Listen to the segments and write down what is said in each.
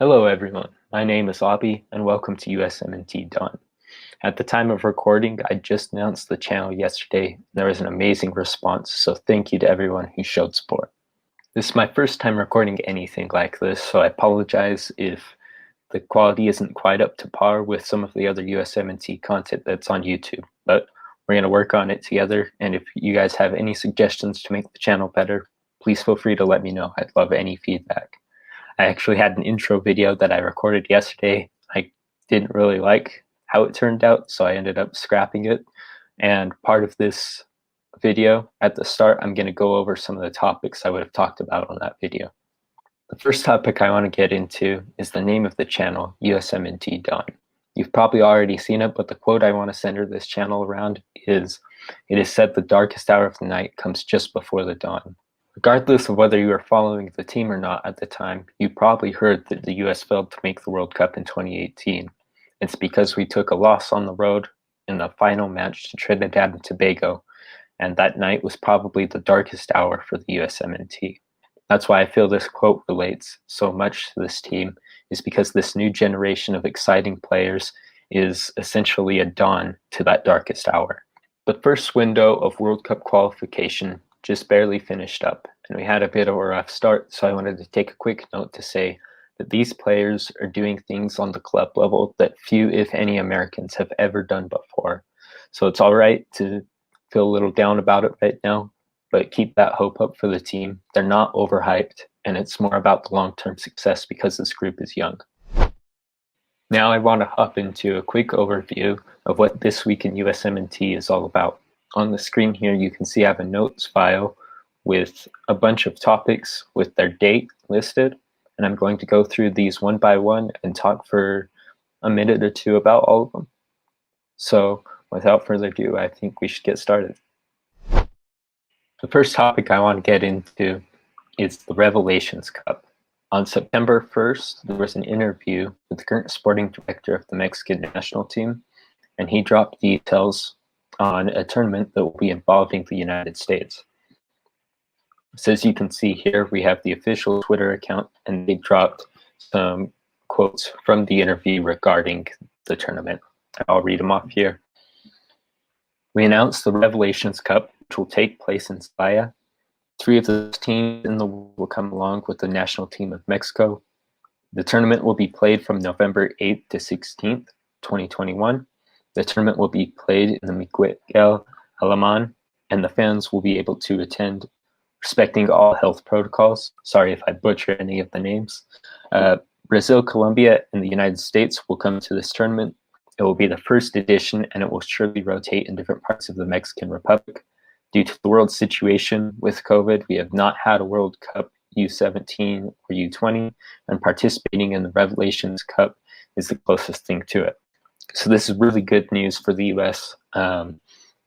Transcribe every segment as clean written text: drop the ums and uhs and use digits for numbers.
Hello everyone, my name is Lobby and welcome to USMNT Dawn. At the time of recording, I just announced the channel yesterday and there was an amazing response, so thank you to everyone who showed support. This is my first time recording anything like this, so I apologize if the quality isn't quite up to par with some of the other USMNT content that's on YouTube, but we're going to work on it together, and if you guys have any suggestions to make the channel better, please feel free to let me know. I'd love any feedback. I actually had an intro video that I recorded yesterday. I didn't really like how it turned out, so I ended up scrapping it. And part of this video, at the start, I'm going to go over some of the topics I would have talked about on that video. The first topic I want to get into is the name of the channel, USMNT Dawn. You've probably already seen it, but the quote I want to center this channel around is, "It is said the darkest hour of the night comes just before the dawn." Regardless of whether you were following the team or not at the time, you probably heard that the US failed to make the World Cup in 2018. It's because we took a loss on the road in the final match to Trinidad and Tobago, and that night was probably the darkest hour for the USMNT. That's why I feel this quote relates so much to this team, is because this new generation of exciting players is essentially a dawn to that darkest hour. The first window of World Cup qualification just barely finished up, and we had a bit of a rough start, so I wanted to take a quick note to say that these players are doing things on the club level that few, if any, Americans have ever done before. So it's all right to feel a little down about it right now, but keep that hope up for the team. They're not overhyped, and it's more about the long-term success because this group is young. Now I want to hop into a quick overview of what this week in USMNT is all about. On the screen here, you can see I have a notes file with a bunch of topics with their date listed, and I'm going to go through these one by one and talk for a minute or two about all of them. So without further ado, I think we should get started. The first topic I want to get into is the Revelations Cup. On September 1st, there was an interview with the current sporting director of the Mexican national team, and he dropped details on a tournament that will be involving the United States. So as you can see here, we have the official Twitter account, and they dropped some quotes from the interview regarding the tournament. I'll read them off here. "We announced the Revelations Cup, which will take place in Celaya. 3 of the teams in the world will come along with the national team of Mexico. The tournament will be played from November 8th to 16th, 2021. The tournament will be played in the Miguel Alemán, and the fans will be able to attend, respecting all health protocols." Sorry if I butcher any of the names. Brazil, Colombia, and the United States will come to this tournament. It will be the first edition, and it will surely rotate in different parts of the Mexican Republic. Due to the world situation with COVID, we have not had a World Cup U17 or U20, and participating in the Revelations Cup is the closest thing to it. So this is really good news for the US.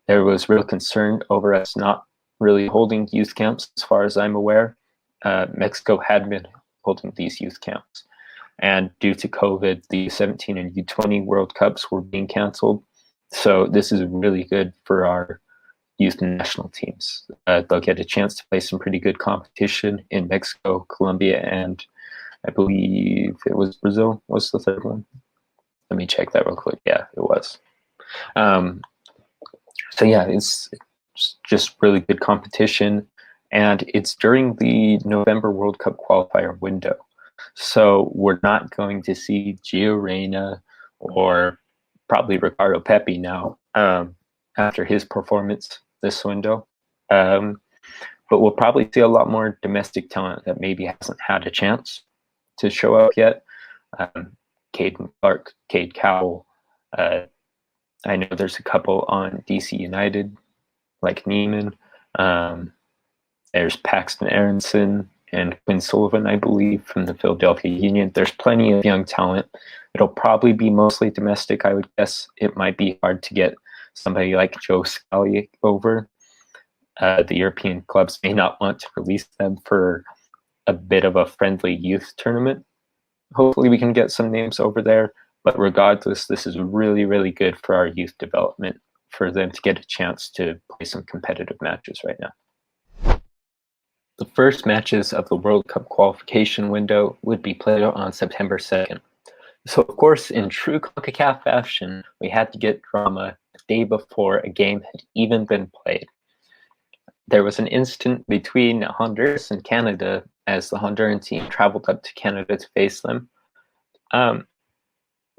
There was real concern over us not really holding youth camps, as far as I'm aware. Mexico had been holding these youth camps. And due to COVID, the U17 and U20 World Cups were being canceled. So this is really good for our youth national teams. They'll get a chance to play some pretty good competition in Mexico, Colombia, and I believe it was Brazil was the third one. Let me check that real quick. Yeah, it was. So yeah, it's just really good competition, and it's during the November World Cup qualifier window. So we're not going to see Gio Reyna or probably Ricardo Pepi now after his performance this window. But we'll probably see a lot more domestic talent that maybe hasn't had a chance to show up yet. Caden Clark, Cade Cowell. I know there's a couple on DC United, like Neiman. There's Paxton Aronson and Quinn Sullivan, I believe, from the Philadelphia Union. There's plenty of young talent. It'll probably be mostly domestic, I would guess. It might be hard to get somebody like Joe Scally over. The European clubs may not want to release them for a bit of a friendly youth tournament. Hopefully we can get some names over there, but regardless, this is really, really good for our youth development, for them to get a chance to play some competitive matches right now. The first matches of the World Cup qualification window would be played on September 2nd. So, of course, in true CONCACAF fashion, we had to get drama the day before a game had even been played. There was an incident between Honduras and Canada as the Honduran team traveled up to Canada to face them. The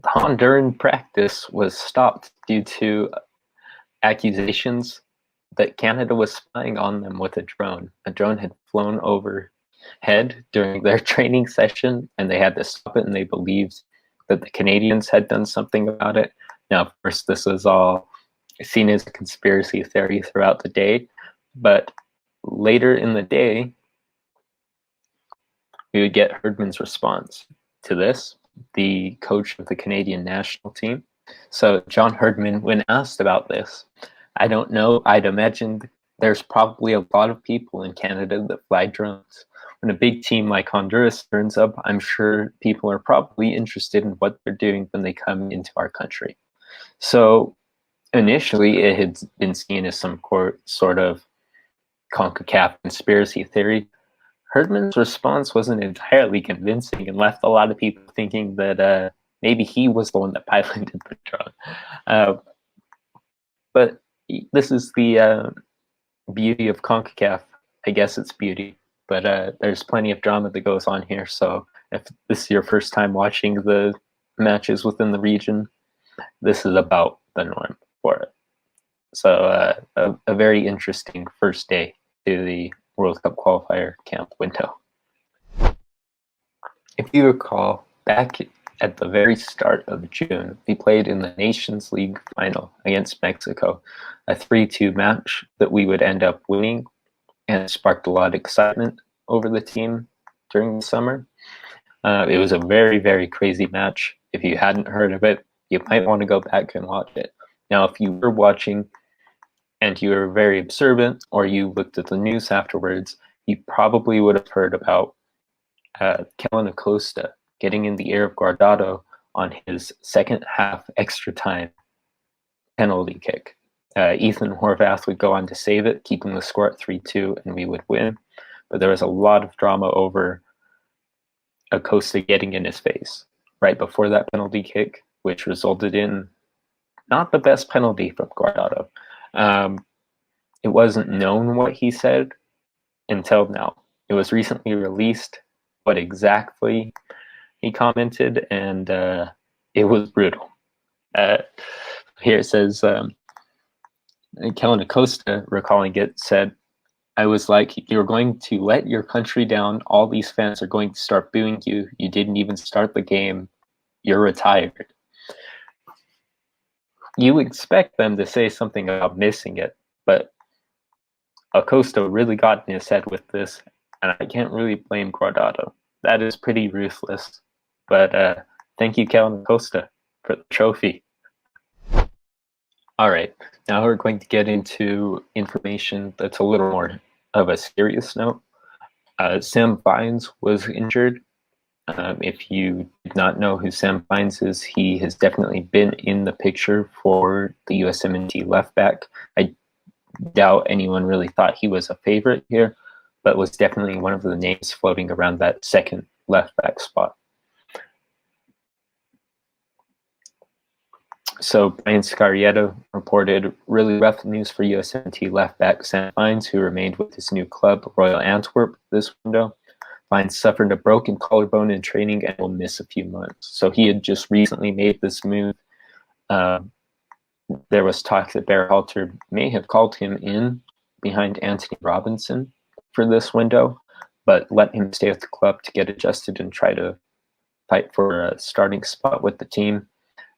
Honduran practice was stopped due to accusations that Canada was spying on them with a drone. A drone had flown overhead during their training session, and they had to stop it, and they believed that the Canadians had done something about it. Now, of course, this was all seen as a conspiracy theory throughout the day, but later in the day, we would get Herdman's response to this, the coach of the Canadian national team. So John Herdman, when asked about this, I don't know, I'd imagine there's probably a lot of people in Canada that fly drones. When a big team like Honduras turns up, I'm sure people are probably interested in what they're doing when they come into our country. So initially, it had been seen as some sort of CONCACAF conspiracy theory. Herdman's response wasn't entirely convincing and left a lot of people thinking that maybe he was the one that piloted the drone. But this is the beauty of CONCACAF. I guess it's beauty, but there's plenty of drama that goes on here. So if this is your first time watching the matches within the region, this is about the norm for it. So a very interesting first day to the World Cup qualifier camp window. If you recall, back at the very start of June, we played in the Nations League final against Mexico, a 3-2 match that we would end up winning, and it sparked a lot of excitement over the team during the summer. It was a very, very crazy match. If you hadn't heard of it, you might want to go back and watch it. Now, if you were watching and you were very observant, or you looked at the news afterwards, you probably would have heard about Kellen Acosta getting in the air of Guardado on his second half extra time penalty kick. Ethan Horvath would go on to save it, keeping the score at 3-2, and we would win. But there was a lot of drama over Acosta getting in his face right before that penalty kick, which resulted in not the best penalty from Guardado. It wasn't known what he said until now. It was recently released what exactly he commented, and it was brutal. Here it says, Kellen Acosta, recalling it, said, I was like, you're going to let your country down. All these fans are going to start booing you. You didn't even start the game. You're retired. You expect them to say something about missing it, but Acosta really got in his head with this, and I can't really blame Guardado. That is pretty ruthless. But thank you, Kellen Acosta, for the trophy. All right, now we're going to get into information that's a little more of a serious note. Sam Vines was injured. If you did not know who Sam Vines is, he has definitely been in the picture for the USMNT left back. I doubt anyone really thought he was a favorite here, but was definitely one of the names floating around that second left back spot. So Brian Scarietto reported really rough news for USMNT left back Sam Vines, who remained with his new club, Royal Antwerp, this window. Vines suffered a broken collarbone in training and will miss a few months. So he had just recently made this move. There was talk that Berhalter may have called him in behind Anthony Robinson for this window, but let him stay with the club to get adjusted and try to fight for a starting spot with the team.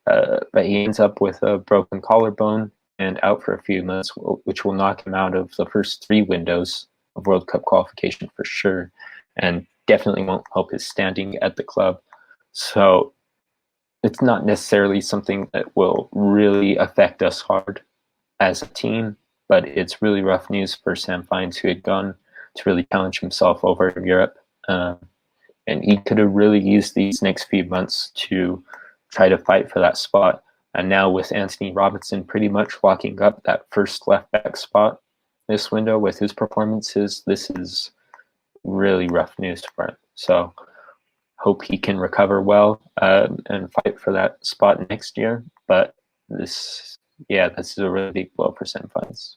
But he ends up with a broken collarbone and out for a few months, which will knock him out of the first 3 windows of World Cup qualification for sure, and definitely won't help his standing at the club. So it's not necessarily something that will really affect us hard as a team, but it's really rough news for Sam Vines, who had gone to really challenge himself over in Europe. And he could have really used these next few months to try to fight for that spot. And now with Anthony Robinson pretty much locking up that first left back spot this window with his performances, this is really rough news for him. So hope he can recover well and fight for that spot next year. But this is a really big blow for semifinals.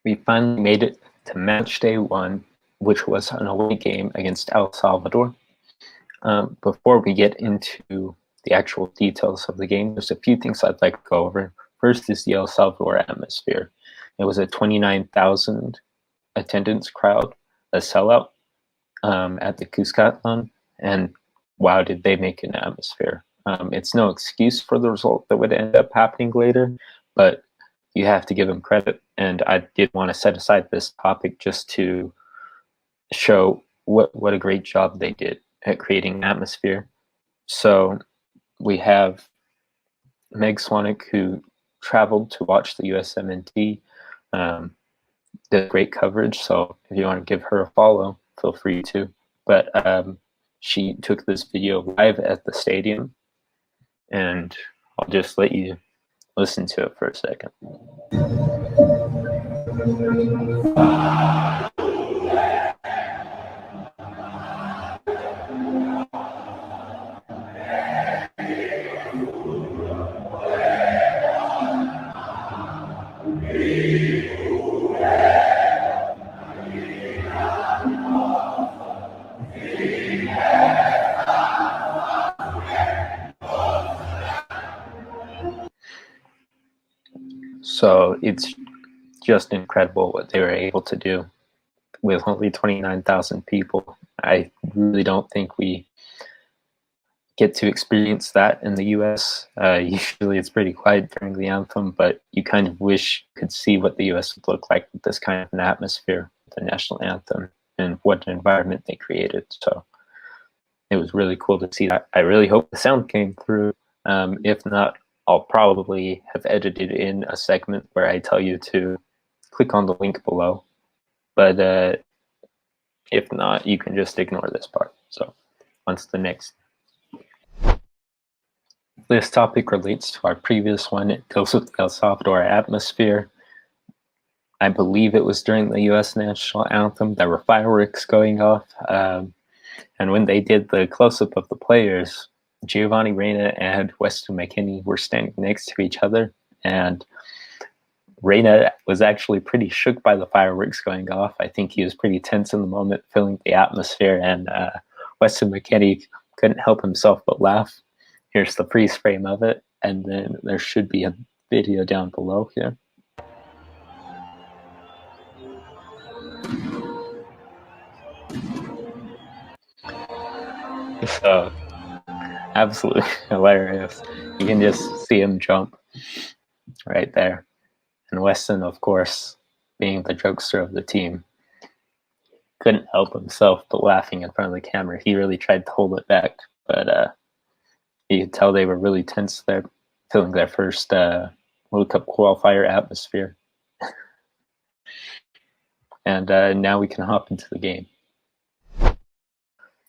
We finally made it to match day 1, which was an away game against El Salvador. Before we get into the actual details of the game, there's a few things I'd like to go over. First is the El Salvador atmosphere. It was a 29,000 attendance crowd, a sellout at the Cuscatlán, and wow, did they make an atmosphere. It's no excuse for the result that would end up happening later, but you have to give them credit, and I did want to set aside this topic just to show what a great job they did at creating an atmosphere. So we have Meg Swanick, who traveled to watch the USMNT, did great coverage, so if you want to give her a follow, feel free to. But she took this video live at the stadium, and I'll just let you listen to it for a second. So it's just incredible what they were able to do with only 29,000 people. I really don't think we get to experience that in the US. Usually it's pretty quiet during the anthem, but you kind of wish you could see what the US would look like with this kind of an atmosphere, the national anthem, and what an environment they created. So it was really cool to see that. I really hope the sound came through. If not, I'll probably have edited in a segment where I tell you to click on the link below. But if not, you can just ignore this part. So on to the next. This topic relates to our previous one. It deals with the El Salvador atmosphere. I believe it was during the US national anthem. There were fireworks going off. And when they did the close-up of the players, Giovanni Reyna and Weston McKennie were standing next to each other. And Reyna was actually pretty shook by the fireworks going off. I think he was pretty tense in the moment, feeling the atmosphere. And Weston McKennie couldn't help himself but laugh. Here's the freeze frame of it. And then there should be a video down below here. So, absolutely hilarious. You can just see him jump right there. And Weston, of course, being the jokester of the team, couldn't help himself but laughing in front of the camera. He really tried to hold it back, but you could tell they were really tense there, feeling their first World Cup qualifier atmosphere. And now we can hop into the game.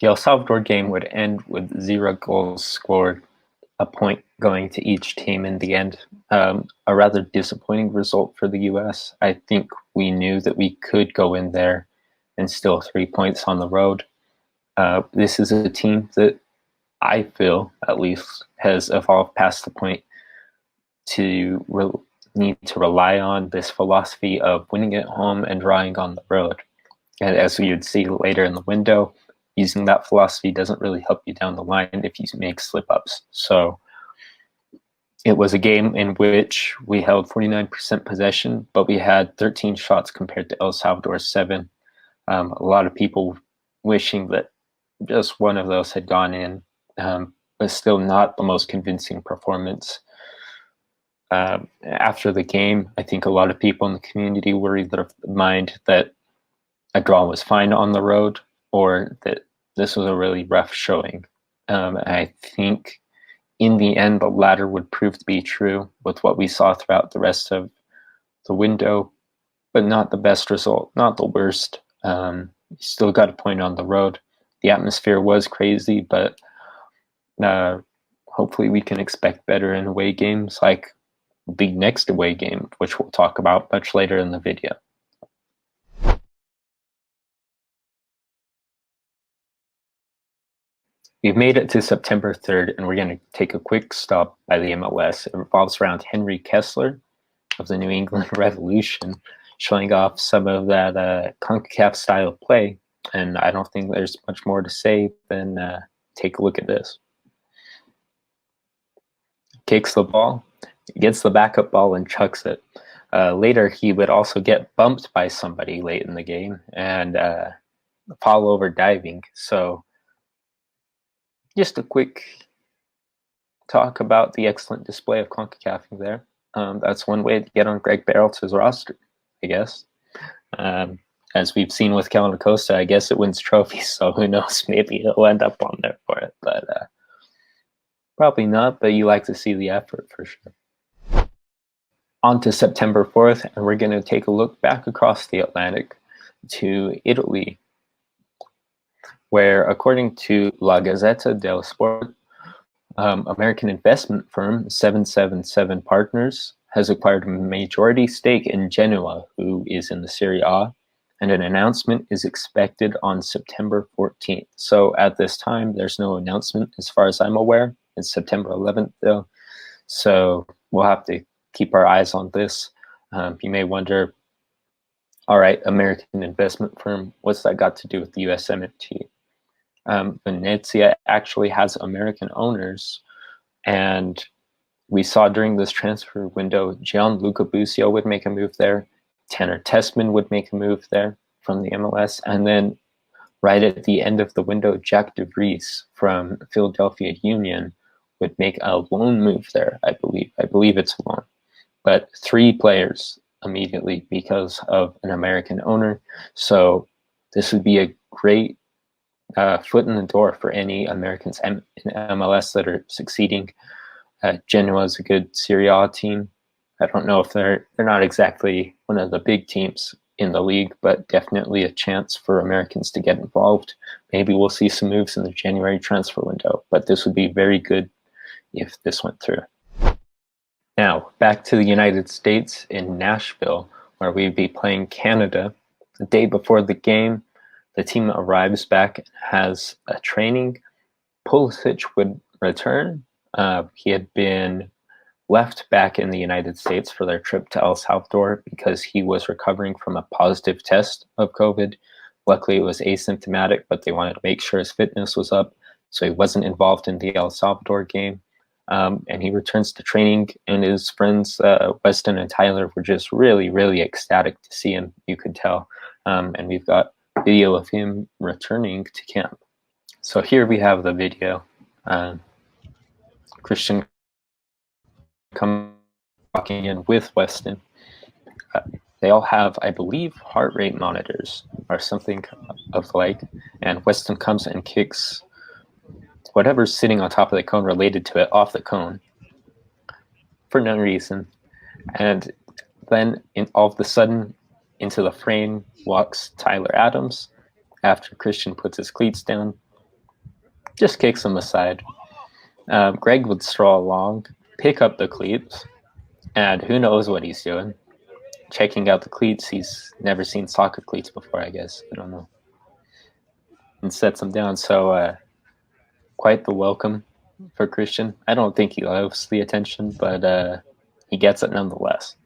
The El Salvador game would end with 0 goals scored, a point going to each team in the end. A rather disappointing result for the US. I think we knew that we could go in there and still 3 points on the road. This is a team that I feel, at least, has evolved past the point to need to rely on this philosophy of winning at home and drawing on the road. And as we would see later in the window, using that philosophy doesn't really help you down the line if you make slip-ups. So it was a game in which we held 49% possession, but we had 13 shots compared to El Salvador's 7. A lot of people wishing that just one of those had gone in, but still not the most convincing performance. After the game, I think a lot of people in the community were either of the mind that a draw was fine on the road, or that this was a really rough showing. I think in the end, the latter would prove to be true with what we saw throughout the rest of the window, but not the best result, not the worst. Still got a point on the road. The atmosphere was crazy, but hopefully we can expect better in away games, like the next away game, which we'll talk about much later in the video. We've made it to September 3rd, and we're going to take a quick stop by the MLS. It revolves around Henry Kessler of the New England Revolution, showing off some of that CONCACAF style play. And I don't think there's much more to say than take a look at this. Kicks the ball, gets the backup ball, and chucks it. Later, he would also get bumped by somebody late in the game and fall over diving. So just a quick talk about the excellent display of CONCACAFing there. That's one way to get on Greg Berhalter's roster, I guess. As we've seen with Kellen Acosta, I guess it wins trophies, so who knows, maybe he'll end up on there for it. But probably not, but you like to see the effort for sure. On to September 4th, and we're going to take a look back across the Atlantic to Italy, where, according to La Gazzetta dello Sport, American investment firm 777 Partners has acquired a majority stake in Genoa, who is in the Serie A, and an announcement is expected on September 14th. So at this time, there's no announcement as far as I'm aware. It's September 11th, though. So we'll have to keep our eyes on this. You may wonder, all right, American investment firm, what's that got to do with the USMNT? Venezia actually has American owners, and we saw during this transfer window, Gianluca Busio would make a move there, Tanner Tessman would make a move there from the MLS, and then right at the end of the window, Jack DeVries from Philadelphia Union would make a loan move there, I believe. I believe it's a loan. But 3 players immediately because of an American owner. So this would be a great foot in the door for any Americans in MLS that are succeeding. Genoa is a good Serie A team. I don't know if they're not exactly one of the big teams in the league, but definitely a chance for Americans to get involved. Maybe we'll see some moves in the January transfer window, but this would be very good if this went through. Now, back to the United States in Nashville, where we'd be playing Canada. The day before the game, the team arrives back and has a training. Pulisic would return. He had been left back in the United States for their trip to El Salvador because he was recovering from a positive test of COVID. Luckily, it was asymptomatic, but they wanted to make sure his fitness was up, so he wasn't involved in the El Salvador game. And he returns to training, and his friends, Weston and Tyler, were just really, really ecstatic to see him, you could tell. And we've got video of him returning to camp. So here we have the video. Christian walking in with Weston. They all have, I believe, heart rate monitors or something of like, and Weston comes and kicks whatever's sitting on top of the cone related to it off the cone for no reason. And then all of a sudden into the frame walks Tyler Adams after Christian puts his cleats down, just kicks him aside. Greg would stroll along, pick up the cleats, and who knows what he's doing. Checking out the cleats. He's never seen soccer cleats before, I guess. I don't know. And sets them down. So quite the welcome for Christian. I don't think he loves the attention, but he gets it nonetheless.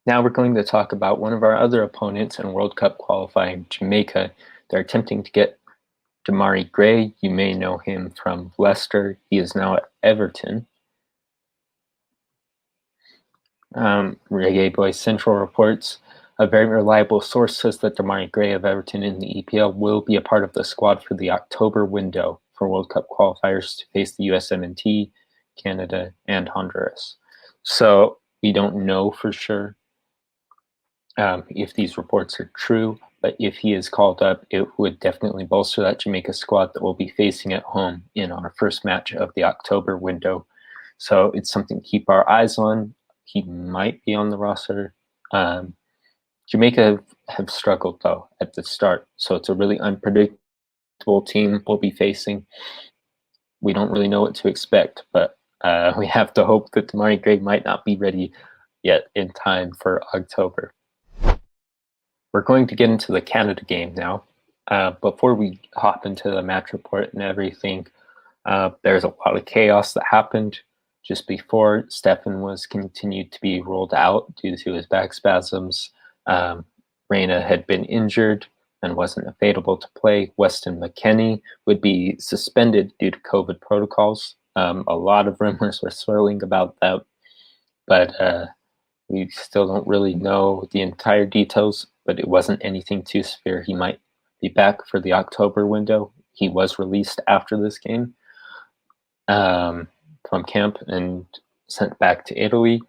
Now we're going to talk about one of our other opponents in World Cup qualifying, Jamaica. They're attempting to get Demarai Gray. You may know him from Leicester. He is now at Everton. Reggae Boy Central reports, a very reliable source says that Demarai Gray of Everton in the EPL will be a part of the squad for the October window for World Cup qualifiers to face the USMNT, Canada, and Honduras. So we don't know for sure if these reports are true, but if he is called up, it would definitely bolster that Jamaica squad that we'll be facing at home in our first match of the October window. So it's something to keep our eyes on. He might be on the roster. Jamaica have struggled, though, at the start. So it's a really unpredictable team we'll be facing. We don't really know what to expect, but we have to hope that Demarai Gray might not be ready yet in time for October. We're going to get into the Canada game now. Before we hop into the match report and everything, there's a lot of chaos that happened just before. Stefan was continued to be ruled out due to his back spasms. Reyna had been injured and wasn't available to play. Weston McKennie would be suspended due to COVID protocols. A lot of rumors were swirling about that, but we still don't really know the entire details, but it wasn't anything too severe. He might be back for the October window. He was released after this game from camp and sent back to Italy.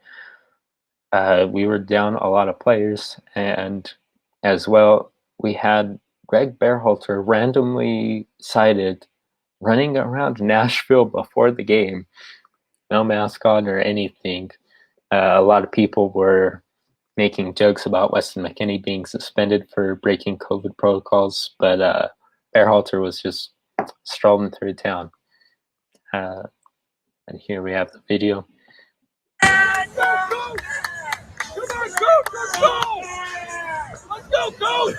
We were down a lot of players, and as well, we had Greg Berhalter randomly sighted running around Nashville before the game. No mask on or anything. A lot of people were making jokes about Weston McKennie being suspended for breaking COVID protocols, but Berhalter was just strolling through town. And here we have the video. Let's go! Let's go, coach!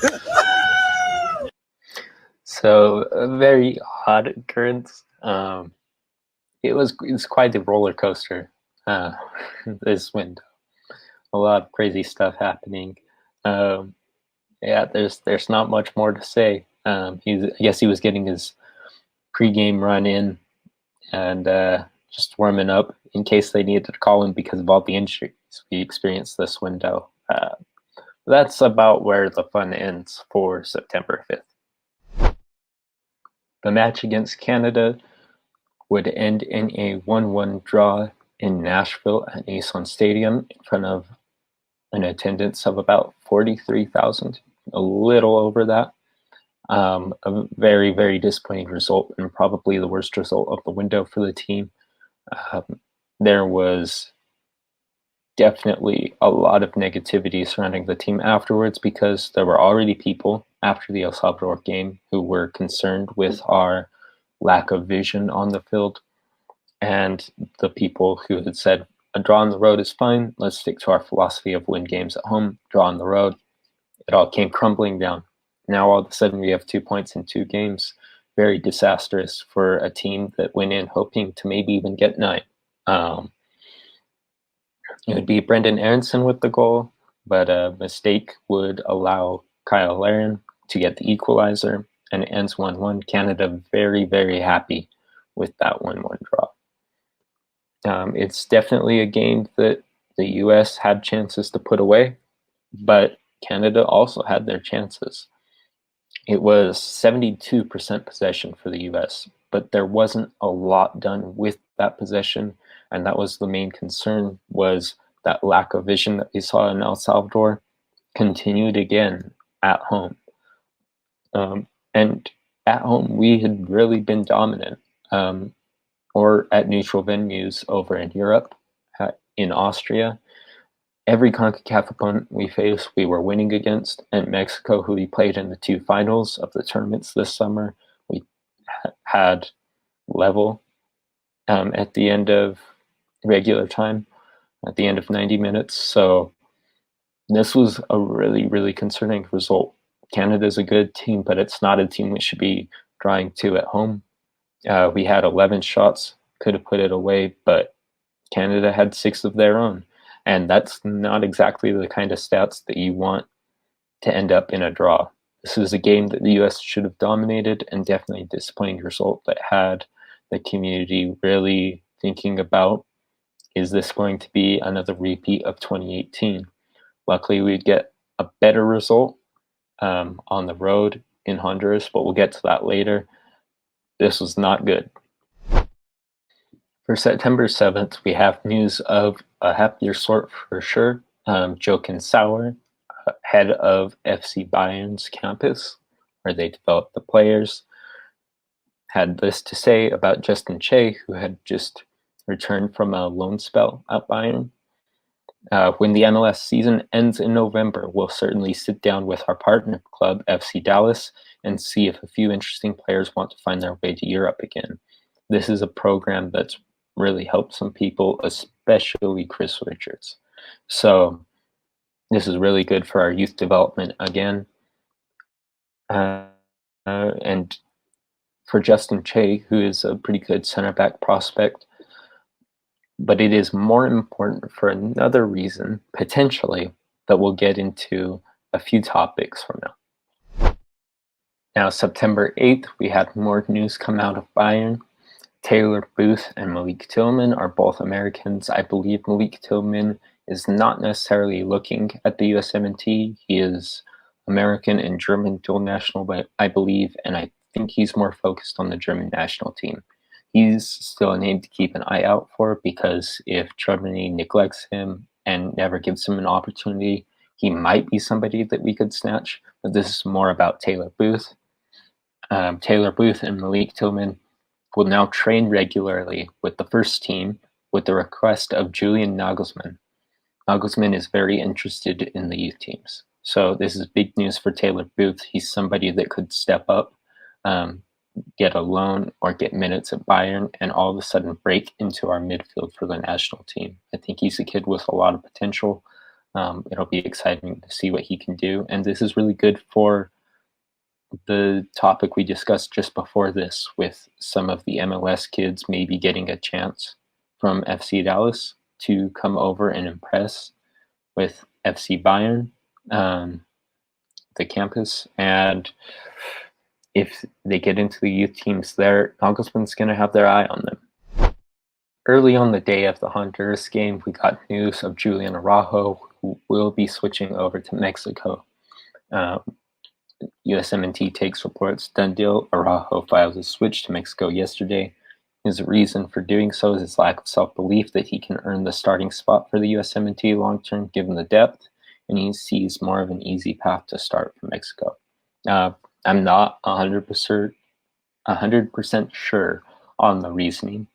So a very odd occurrence. It's quite the roller coaster. This window, a lot of crazy stuff happening. Yeah, there's not much more to say. I guess he was getting his pregame run in and just warming up in case they needed to call him because of all the injuries we experienced this window. That's about where the fun ends for September 5th. The match against Canada would end in a 1-1 draw in Nashville at Nissan Stadium in front of an attendance of about 43,000, a little over that. A very, very disappointing result and probably the worst result of the window for the team. There was definitely a lot of negativity surrounding the team afterwards because there were already people after the El Salvador game who were concerned with our lack of vision on the field, and the people who had said a draw on the road is fine, let's stick to our philosophy of win games at home, draw on the road. It all came crumbling down. Now all of a sudden we have 2 points in 2 games. Very disastrous for a team that went in hoping to maybe even get 9. It would be Brendan Aronson with the goal, but a mistake would allow Kyle Larin to get the equalizer, and it ends 1-1. Canada very, very happy with that 1-1 draw. It's definitely a game that the U.S. had chances to put away, but Canada also had their chances. It was 72% possession for the U.S., but there wasn't a lot done with that possession, and that was the main concern, was that lack of vision that we saw in El Salvador continued again at home. And at home, we had really been dominant, or at neutral venues over in Europe, in Austria. Every CONCACAF opponent we faced, we were winning against. And Mexico, who we played in the 2 finals of the tournaments this summer, we had level at the end of regular time, at the end of 90 minutes. So this was a really, really concerning result. Canada's a good team, but it's not a team we should be drawing to at home. We had 11 shots, could have put it away, but Canada had 6 of their own. And that's not exactly the kind of stats that you want to end up in a draw. This is a game that the U.S. should have dominated, and definitely a disappointing result that had the community really thinking about, is this going to be another repeat of 2018? Luckily, we'd get a better result on the road in Honduras, but we'll get to that later. This was not good. For September 7th, we have news of a happier sort for sure. Jochen Sauer, head of FC Bayern's campus, where they developed the players, had this to say about Justin Che, who had just returned from a loan spell at Bayern. When the MLS season ends in November, we'll certainly sit down with our partner club, FC Dallas, and see if a few interesting players want to find their way to Europe again. This is a program that's really helped some people, especially Chris Richards. So this is really good for our youth development again. and for Justin Che, who is a pretty good center back prospect. But it is more important for another reason, potentially, that we'll get into a few topics from now. Now, September 8th, we had more news come out of Bayern. Taylor Booth and Malik Tillman are both Americans. I believe Malik Tillman is not necessarily looking at the USMNT. He is American and German dual national, I believe, and I think he's more focused on the German national team. He's still a name to keep an eye out for, because if Germany neglects him and never gives him an opportunity, he might be somebody that we could snatch. But this is more about Taylor Booth. Taylor Booth and Malik Tillman will now train regularly with the first team with the request of Julian Nagelsmann. Nagelsmann is very interested in the youth teams. So this is big news for Taylor Booth. He's somebody that could step up, get a loan or get minutes at Bayern, and all of a sudden break into our midfield for the national team. I think he's a kid with a lot of potential. It'll be exciting to see what he can do. And this is really good for the topic we discussed just before this, with some of the MLS kids maybe getting a chance from FC Dallas to come over and impress with FC Bayern, the campus. And if they get into the youth teams there, Nagelsmann's going to have their eye on them. Early on the day of the Honduras game, we got news of Julian Araujo, who will be switching over to Mexico. USMNT takes reports. Done deal. Araujo files a switch to Mexico yesterday. His reason for doing so is his lack of self-belief that he can earn the starting spot for the USMNT long-term, given the depth, and he sees more of an easy path to start for Mexico. I'm not 100% sure on the reasoning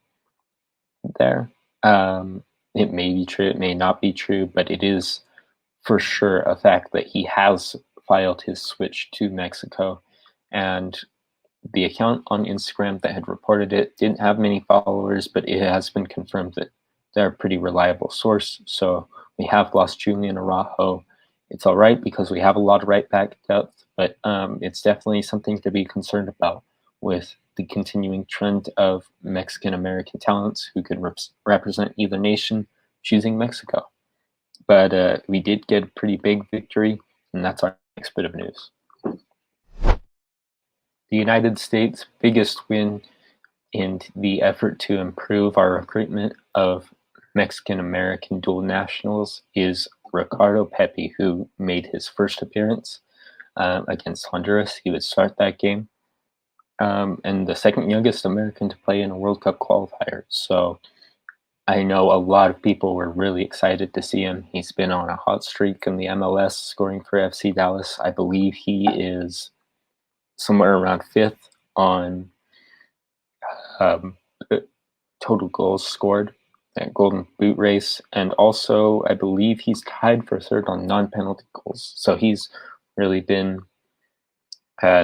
there. It may be true, it may not be true, but it is for sure a fact that he has filed his switch to Mexico. And the account on Instagram that had reported it didn't have many followers, but it has been confirmed that they're a pretty reliable source. So we have lost Julian Araujo. It's all right because we have a lot of right back depth, but it's definitely something to be concerned about with the continuing trend of Mexican-American talents who can represent either nation choosing Mexico. But we did get a pretty big victory, and that's our next bit of news. The United States' biggest win in the effort to improve our recruitment of Mexican-American dual nationals is Ricardo Pepi, who made his first appearance against Honduras. He would start that game. And the second youngest American to play in a World Cup qualifier. So I know a lot of people were really excited to see him. He's been on a hot streak in the MLS, scoring for FC Dallas. I believe he is somewhere around 5th on total goals scored at Golden Boot race. And also, I believe he's tied for 3rd on non-penalty goals. So he's really been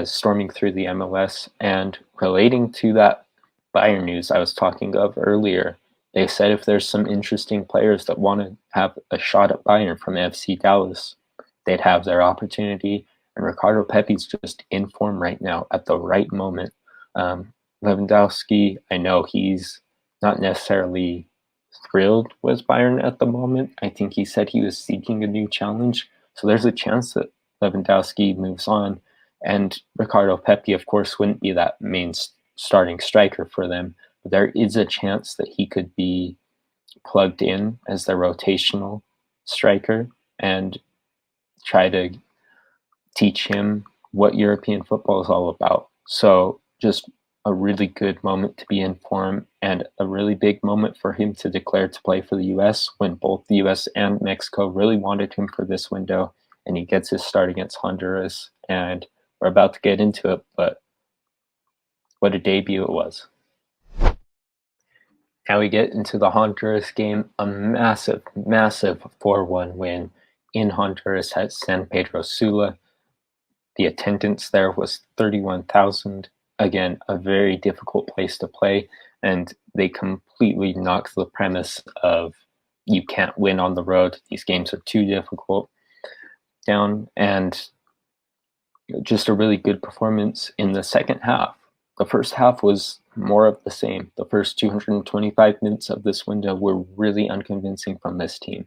storming through the MLS. And relating to that Bayern news I was talking of earlier, they said if there's some interesting players that want to have a shot at Bayern from FC Dallas, they'd have their opportunity. And Ricardo Pepi's just in form right now at the right moment. Lewandowski, I know he's not necessarily thrilled with Bayern at the moment. I think he said he was seeking a new challenge. So there's a chance that Lewandowski moves on. And Ricardo Pepi, of course, wouldn't be that main starting striker for them. But there is a chance that he could be plugged in as their rotational striker and try to teach him what European football is all about. So just a really good moment to be in form, and a really big moment for him to declare to play for the U.S. when both the U.S. and Mexico really wanted him for this window, and he gets his start against Honduras, and we're about to get into it, but what a debut it was. Now we get into the Honduras game, a massive 4-1 win in Honduras at San Pedro Sula. The attendance there was 31,000. Again, a very difficult place to play, and they completely knocked the premise of you can't win on the road. These games are too difficult down, and just a really good performance in the second half. The first half was more of the same. The first 225 minutes of this window were really unconvincing from this team.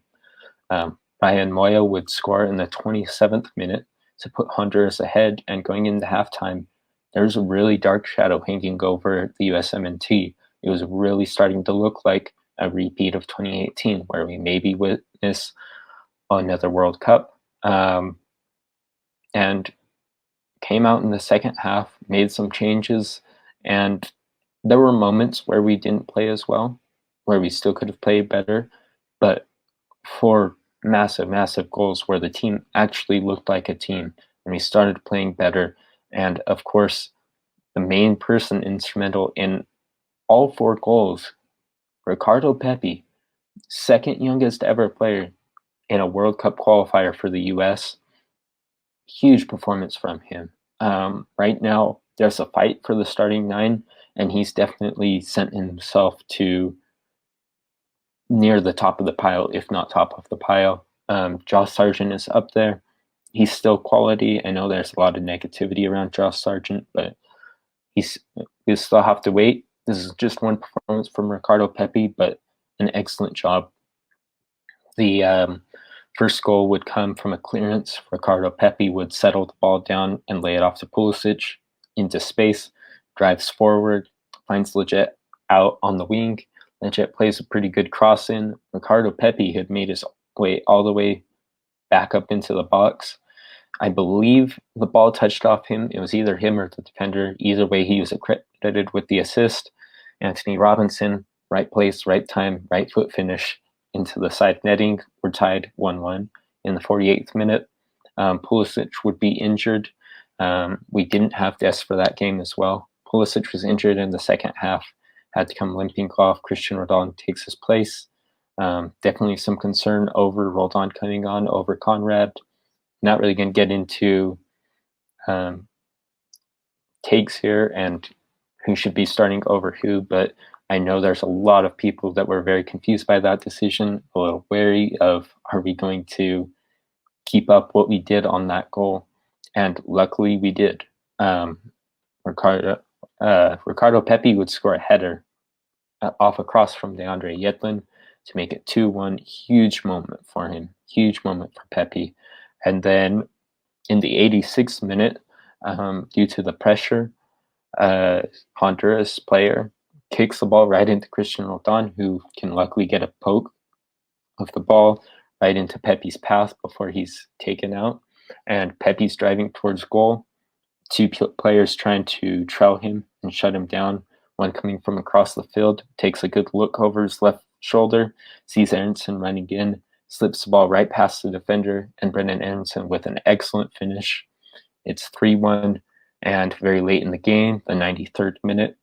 Ryan Moya would score in the 27th minute to put Honduras ahead, and going into halftime, there's a really dark shadow hanging over the USMNT. It was really starting to look like a repeat of 2018, where we maybe witness another World Cup. And came out in the second half, made some changes, and there were moments where we didn't play as well, where we still could have played better, but for massive goals where the team actually looked like a team and we started playing better. And of course, the main person instrumental in all 4 goals, Ricardo Pepi, second youngest ever player in a World Cup qualifier for the US. Huge performance from him. Right now, there's a fight for the starting 9, and he's definitely sent himself to near the top of the pile, if not top of the pile. Josh Sargent is up there. He's still quality. I know there's a lot of negativity around Josh Sargent, but we still have to wait. This is just one performance from Ricardo Pepi, but an excellent job. The first goal would come from a clearance. Ricardo Pepi would settle the ball down and lay it off to Pulisic into space, drives forward, finds Lletget out on the wing. Lletget plays a pretty good cross in. Ricardo Pepi had made his way all the way back up into the box. I believe the ball touched off him. It was either him or the defender. Either way, he was credited with the assist. Anthony Robinson, right place, right time, right foot finish into the side netting. We're tied 1-1 in the 48th minute. Pulisic would be injured. We didn't have Des for that game as well. Pulisic was injured in the second half, had to come limping off. Christian Roldan takes his place. Definitely some concern over Roldan coming on over Conrad. Not really going to get into takes here and who should be starting over who, but I know there's a lot of people that were very confused by that decision, a little wary of, are we going to keep up what we did on that goal? And luckily we did. Ricardo Pepi would score a header off a cross from DeAndre Yedlin to make it 2-1. Huge moment for him. Huge moment for Pepi. And then in the 86th minute, due to the pressure, Honduras player kicks the ball right into Christian Roldan, who can luckily get a poke of the ball right into Pepi's path before he's taken out. And Pepi's driving towards goal. 2 players trying to trail him and shut him down. One coming from across the field, takes a good look over his left shoulder, sees Aronson running in, slips the ball right past the defender, and Brendan Aronson with an excellent finish. It's 3-1. And very late in the game, the 93rd minute,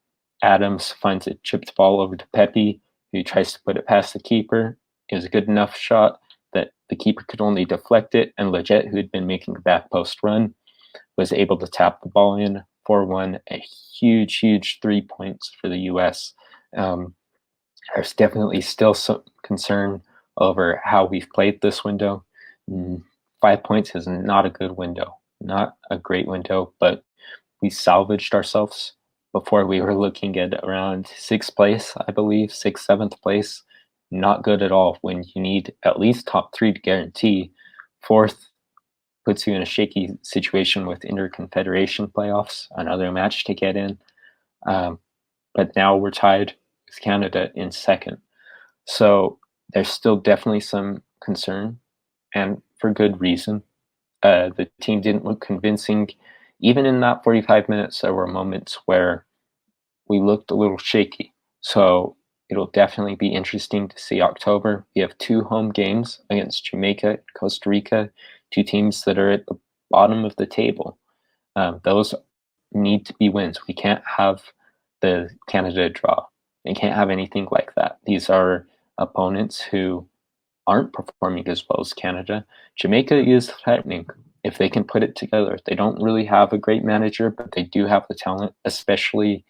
Adams finds a chipped ball over to Pepi, who tries to put it past the keeper. It was a good enough shot that the keeper could only deflect it, and Lletget, who had been making a back post run, was able to tap the ball in 4-1. A huge 3 points for the U.S. There's definitely still some concern over how we've played this window. 5 points is not a good window, not a great window, but we salvaged ourselves before. We were looking at around 6th place, I believe, 6th, 7th place. Not good at all when you need at least top 3 to guarantee. 4th puts you in a shaky situation with Interconfederation playoffs, another match to get in. But now we're tied with Canada in 2nd. So there's still definitely some concern, and for good reason. The team didn't look convincing. Even in that 45 minutes, there were moments where we looked a little shaky. So it'll definitely be interesting to see October. We have 2 home games against Jamaica and Costa Rica, 2 teams that are at the bottom of the table. Those need to be wins. We can't have the Canada draw. We can't have anything like that. These are opponents who aren't performing as well as Canada. Jamaica is threatening if they can put it together. They don't really have a great manager, but they do have the talent, especially,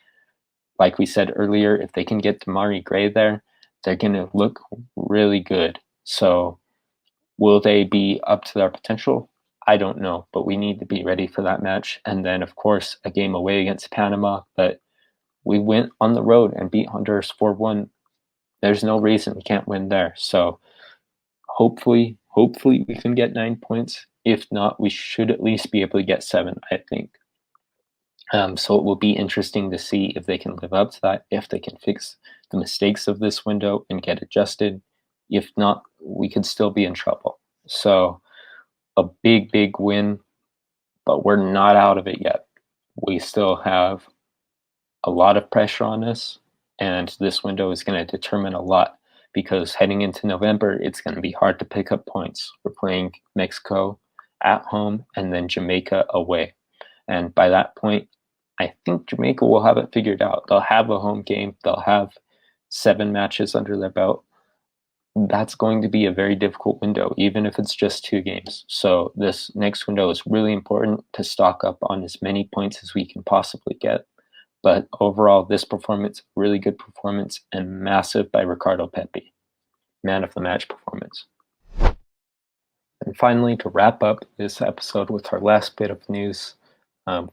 like we said earlier, if they can get Demarai Gray there, they're going to look really good. So will they be up to their potential? I don't know, but we need to be ready for that match. And then, of course, a game away against Panama. But we went on the road and beat Honduras 4-1. There's no reason we can't win there. So hopefully we can get 9 points. If not, we should at least be able to get 7, I think. So it will be interesting to see if they can live up to that, if they can fix the mistakes of this window and get adjusted. If not, we could still be in trouble. So a big win, but we're not out of it yet. We still have a lot of pressure on us, and this window is going to determine a lot, because heading into November, it's going to be hard to pick up points. We're playing Mexico at home and then Jamaica away. And by that point, I think Jamaica will have it figured out. They'll have a home game. They'll have 7 matches under their belt. That's going to be a very difficult window, even if it's just 2 games. So this next window is really important to stock up on as many points as we can possibly get. But overall, this performance, really good performance, and massive by Ricardo Pepi. Man of the match performance. And finally, to wrap up this episode with our last bit of news,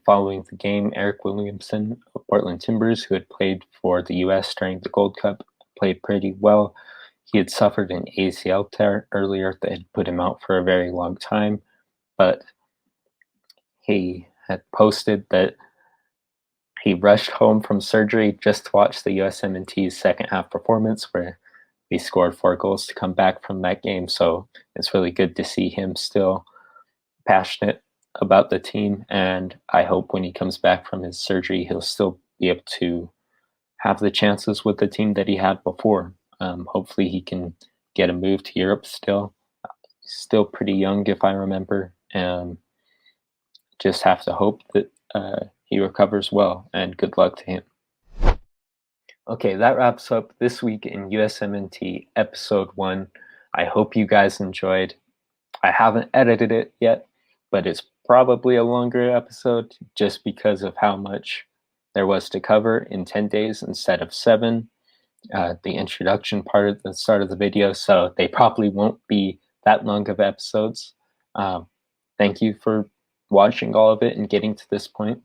following the game, Eric Williamson of Portland Timbers, who had played for the US during the Gold Cup, played pretty well. He had suffered an ACL tear earlier that had put him out for a very long time, but he had posted that he rushed home from surgery just to watch the USMNT's second half performance, where we scored 4 goals to come back from that game. So it's really good to see him still passionate about the team, and I hope when he comes back from his surgery, he'll still be able to have the chances with the team that he had before. Hopefully he can get a move to Europe still. Still pretty young, if I remember. Just have to hope that he recovers well, and good luck to him. Okay, that wraps up this week in USMNT episode 1. I hope you guys enjoyed. I haven't edited it yet, but it's probably a longer episode just because of how much there was to cover in 10 days instead of 7. The introduction part at the start of the video, so they probably won't be that long of episodes. Thank you for watching all of it and getting to this point.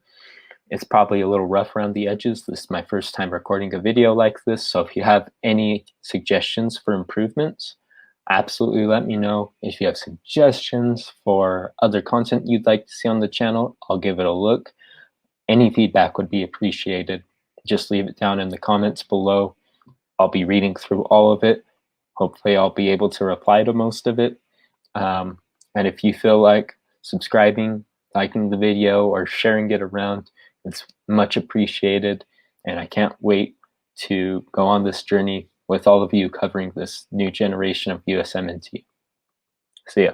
It's probably a little rough around the edges. This is my first time recording a video like this, so if you have any suggestions for improvements, absolutely let me know. If you have suggestions for other content you'd like to see on the channel, I'll give it a look. Any feedback would be appreciated. Just leave it down in the comments below. I'll be reading through all of it. Hopefully I'll be able to reply to most of it. And if you feel like subscribing, liking the video, or sharing it around, it's much appreciated. And I can't wait to go on this journey with all of you covering this new generation of USMNT. See ya.